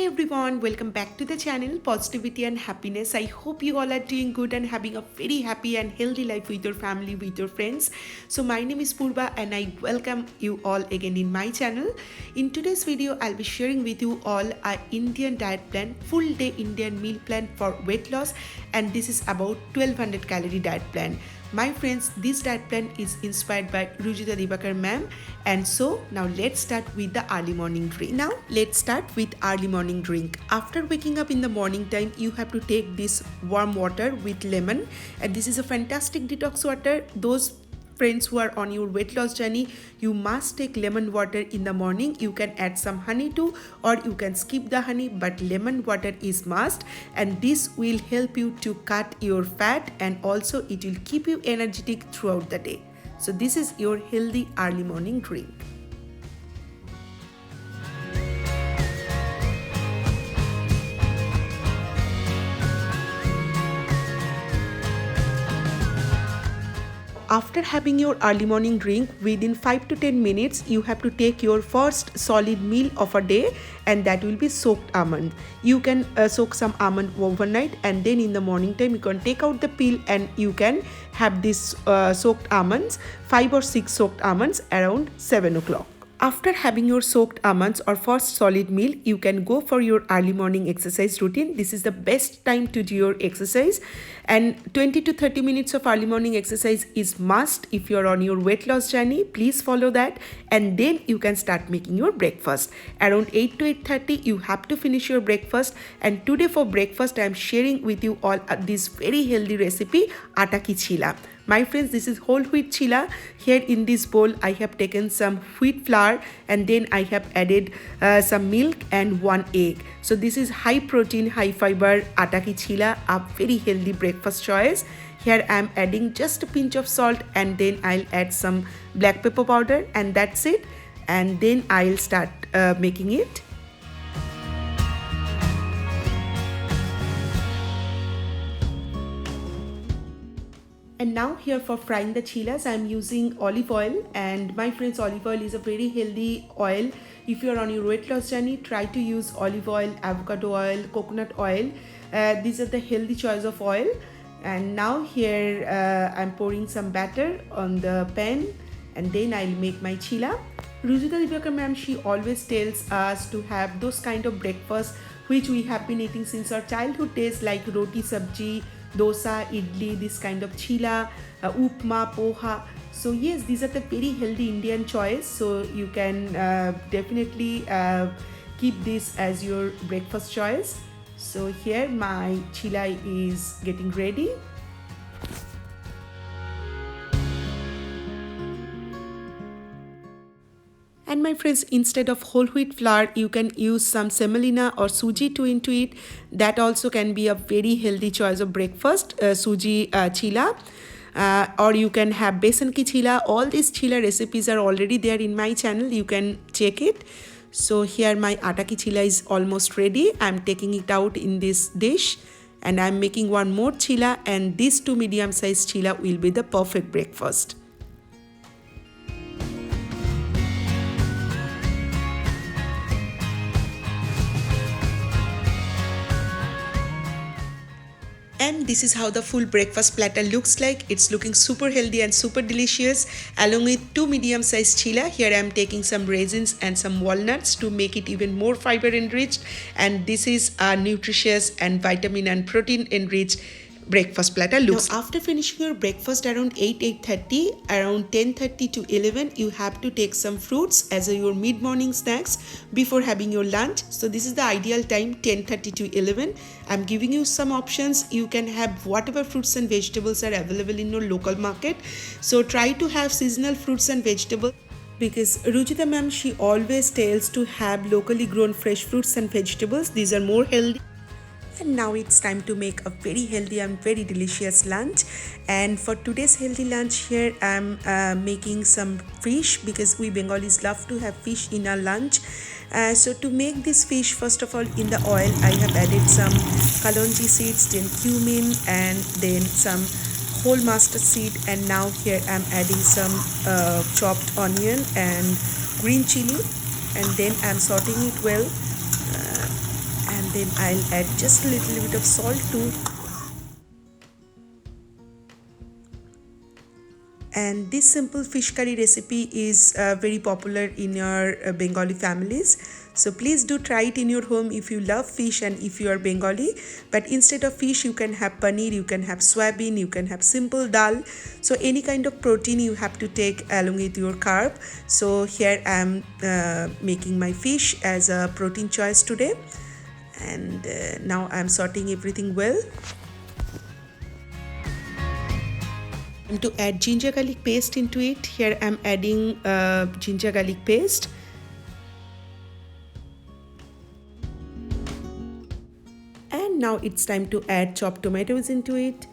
everyone, welcome back to the channel Positivity and Happiness. I hope you all are doing good and having a very happy and healthy life with your family, with your friends. So my name is Purba and I welcome you all again in my channel. In today's video, I'll be sharing with you all a Indian diet plan, full day Indian meal plan for weight loss, and this is about 1200 calorie diet plan. My friends, this diet plan is inspired by Rujita Divakar ma'am, and so now let's start with the early morning drink. Now let's start with early morning drink. After waking up in the morning time, you have to take this warm water with lemon, and this is a fantastic detox water. Those friends who are on your weight loss journey, you must take lemon water in the morning. You can add some honey too, or you can skip the honey, but lemon water is must, and this will help you to cut your fat and also it will keep you energetic throughout the day. So this is your healthy early morning drink. After having your early morning drink, within 5 to 10 minutes, you have to take your first solid meal of a day, and that will be soaked almond. You can soak some almond overnight, and then in the morning time, you can take out the peel and you can have this soaked almonds, 5 or 6 soaked almonds around 7 o'clock. After having your soaked almonds or first solid meal, you can go for your early morning exercise routine. This is the best time to do your exercise, and 20 to 30 minutes of early morning exercise is must if you're on your weight loss journey. Please follow that, and then you can start making your breakfast. Around 8 to 8:30, you have to finish your breakfast, and today for breakfast, I am sharing with you all this very healthy recipe, atta ki chila. My friends, this is whole wheat chila. Here in this bowl, I have taken some wheat flour and then I have added some milk and 1 egg. So this is high protein, high fiber atta ki chila, a very healthy breakfast choice. Here I am adding just a pinch of salt, and then I'll add some black pepper powder, and that's it. And then I'll start making it. And now here for frying the chilas, I am using olive oil, and my friends, olive oil is a very healthy oil. If you are on your weight loss journey, try to use olive oil, avocado oil, coconut oil. These are the healthy choice of oil. And now here I'm pouring some batter on the pan, and then I'll make my chila. Rujita Divakar ma'am, she always tells us to have those kind of breakfast which we have been eating since our childhood days, like roti sabji, dosa, idli, this kind of chila, upma, poha. So yes, these are the very healthy Indian choice. So you can definitely keep this as your breakfast choice. So here my chila is getting ready. And my friends, instead of whole wheat flour, you can use some semolina or suji to into it. That also can be a very healthy choice of breakfast, suji chila. Or you can have besan ki chila. All these chila recipes are already there in my channel. You can check it. So here my atta ki chila is almost ready. I'm taking it out in this dish, and I'm making one more chila, and these 2 medium sized chila will be the perfect breakfast. And this is how the full breakfast platter looks like. It's looking super healthy and super delicious, along with 2 medium sized chila. Here I am taking some raisins and some walnuts to make it even more fiber enriched, and this is a nutritious and vitamin and protein enriched breakfast platter looks. Now after finishing your breakfast around 8:30, around 10:30 to 11, you have to take some fruits as your mid-morning snacks before having your lunch. So this is the ideal time, 10:30 to 11. I'm giving you some options. You can have whatever fruits and vegetables are available in your local market. So try to have seasonal fruits and vegetables, because Rujita ma'am, she always tells to have locally grown fresh fruits and vegetables. These are more healthy. And now it's time to make a very healthy and very delicious lunch. And for today's healthy lunch, here I'm making some fish, because we Bengalis love to have fish in our lunch. So to make this fish, first of all, in the oil, I have added some kalonji seeds, then cumin, and then some whole mustard seed. And now here I'm adding some chopped onion and green chili, and then I'm sauteing it well. then I'll add just a little bit of salt too. And this simple fish curry recipe is very popular in your Bengali families. So please do try it in your home if you love fish and if you are Bengali. But instead of fish, you can have paneer, you can have soybean, you can have simple dal. So any kind of protein you have to take along with your carb. So here I am making my fish as a protein choice today. And now I am sorting everything well. And to add ginger garlic paste into it, here I'm adding ginger garlic paste. And now it's time to add chopped tomatoes into it.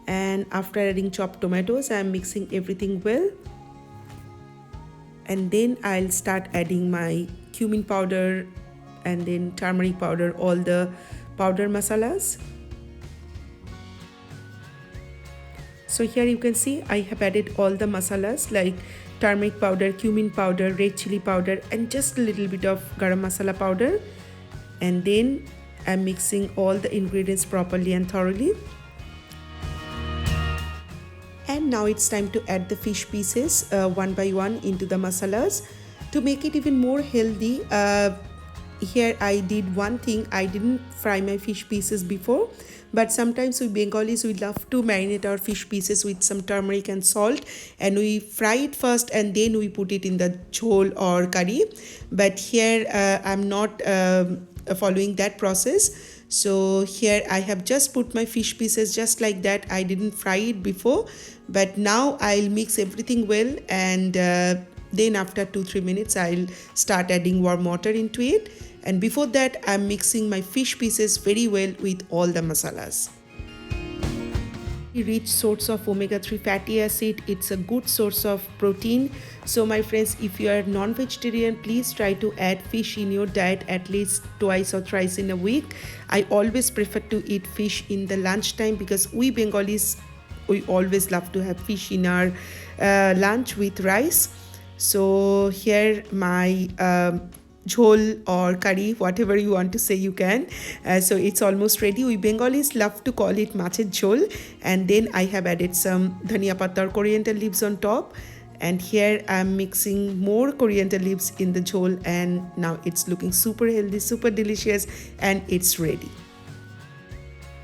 And after adding chopped tomatoes, I'm mixing everything well. And then I'll start adding my cumin powder and then turmeric powder, all the powder masalas. So here you can see I have added all the masalas like turmeric powder, cumin powder, red chili powder and just a little bit of garam masala powder. And then I'm mixing all the ingredients properly and thoroughly. And now it's time to add the fish pieces one by one into the masalas. To make it even more healthy, here I did one thing. I didn't fry my fish pieces before, but sometimes we Bengalis, we love to marinate our fish pieces with some turmeric and salt, and we fry it first and then we put it in the jhol or curry. But here I'm not following that process. So here I have just put my fish pieces just like that. I didn't fry it before, but now I'll mix everything well, and then after 2-3 minutes I'll start adding warm water into it. And before that I'm mixing my fish pieces very well with all the masalas. Rich source of omega-3 fatty acid, it's a good source of protein. So my friends, if you are non-vegetarian, please try to add fish in your diet at least twice or thrice in a week. I always prefer to eat fish in the lunchtime because we Bengalis, we always love to have fish in our lunch with rice. So here my jhol or curry, whatever you want to say, you can. So it's almost ready. We Bengalis love to call it macher jhol. And then I have added some dhania patta or coriander leaves on top. And here I'm mixing more coriander leaves in the jhol, and now it's looking super healthy, super delicious, and it's ready.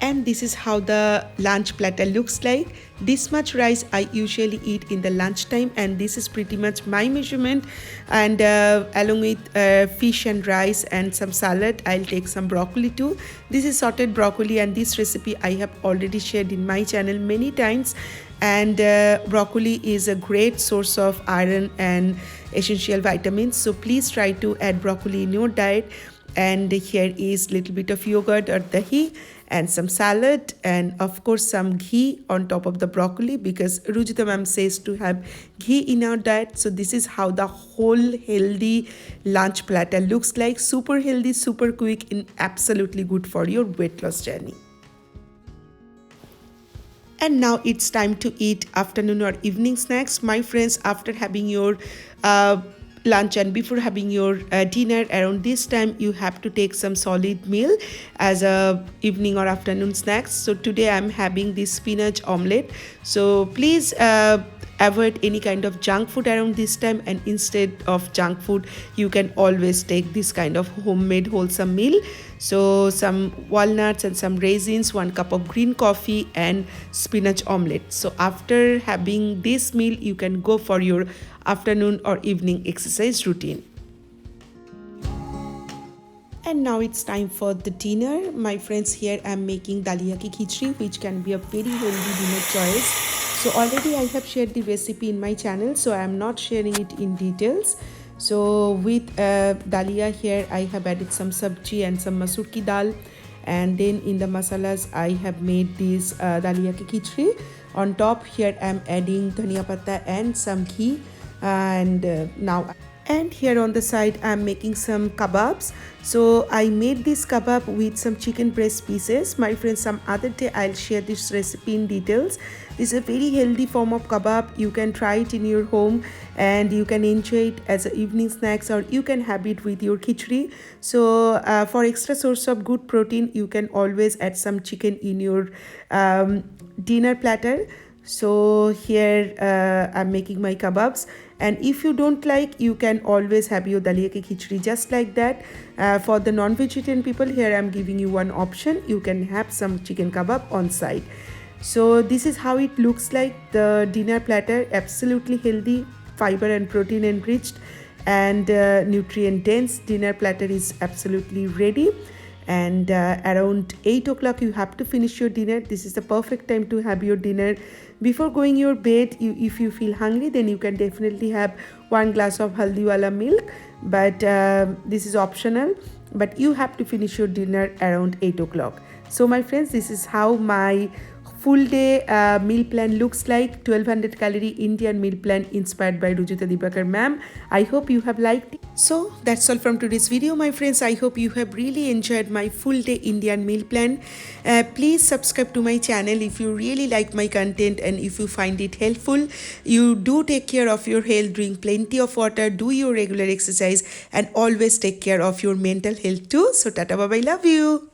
And this is how the lunch platter looks like. This much rice I usually eat in the lunchtime, and this is pretty much my measurement. And along with fish and rice and some salad, I'll take some broccoli too. This is sauteed broccoli, and this recipe I have already shared in my channel many times. And broccoli is a great source of iron and essential vitamins, so please try to add broccoli in your diet. And here is little bit of yogurt or dahi and some salad, and of course some ghee on top of the broccoli, because Rujita ma'am says to have ghee in our diet. So this is how the whole healthy lunch platter looks like. Super healthy, super quick, and absolutely good for your weight loss journey. And now it's time to eat afternoon or evening snacks. My friends, after having your lunch and before having your dinner, around this time you have to take some solid meal as a evening or afternoon snacks. So today I'm having this spinach omelette. So please avoid any kind of junk food around this time, and instead of junk food you can always take this kind of homemade wholesome meal. So some walnuts and some raisins, 1 cup of green coffee, and spinach omelette. So after having this meal you can go for your afternoon or evening exercise routine. And now it's time for the dinner. My friends, here I'm making dalia ki khichdi, which can be a very healthy dinner choice. So already I have shared the recipe in my channel, so I am not sharing it in details. So with dalia, here I have added some sabji and some masoor ki dal, and then in the masalas I have made this dalia ki khichdi. On top here I am adding dhania patta and some ghee. And And here on the side I'm making some kebabs. So I made this kebab with some chicken breast pieces. My friends, some other day I'll share this recipe in details. This is a very healthy form of kebab. You can try it in your home and you can enjoy it as an evening snacks, or you can have it with your khichdi. So for extra source of good protein, you can always add some chicken in your dinner platter. So here I'm making my kebabs, and if you don't like, you can always have your dalia ki khichdi just like that. For the non-vegetarian people, here I'm giving you one option. You can have some chicken kebab on side. So this is how it looks like, the dinner platter. Absolutely healthy, fiber and protein enriched, and nutrient dense dinner platter is absolutely ready. And around 8 o'clock you have to finish your dinner. This is the perfect time to have your dinner before going your bed. If you feel hungry, then you can definitely have 1 glass of haldiwala milk, but this is optional. But you have to finish your dinner around 8 o'clock. So my friends, this is how my full day meal plan looks like. 1200 calorie Indian meal plan inspired by Rujita Dibakar ma'am. I hope you have liked it. So that's all from today's video, my friends. I hope you have really enjoyed my full day Indian meal plan. Please subscribe to my channel if you really like my content, and if you find it helpful. You do take care of your health, drink plenty of water, do your regular exercise, and always take care of your mental health too. So tata bye bye, love you.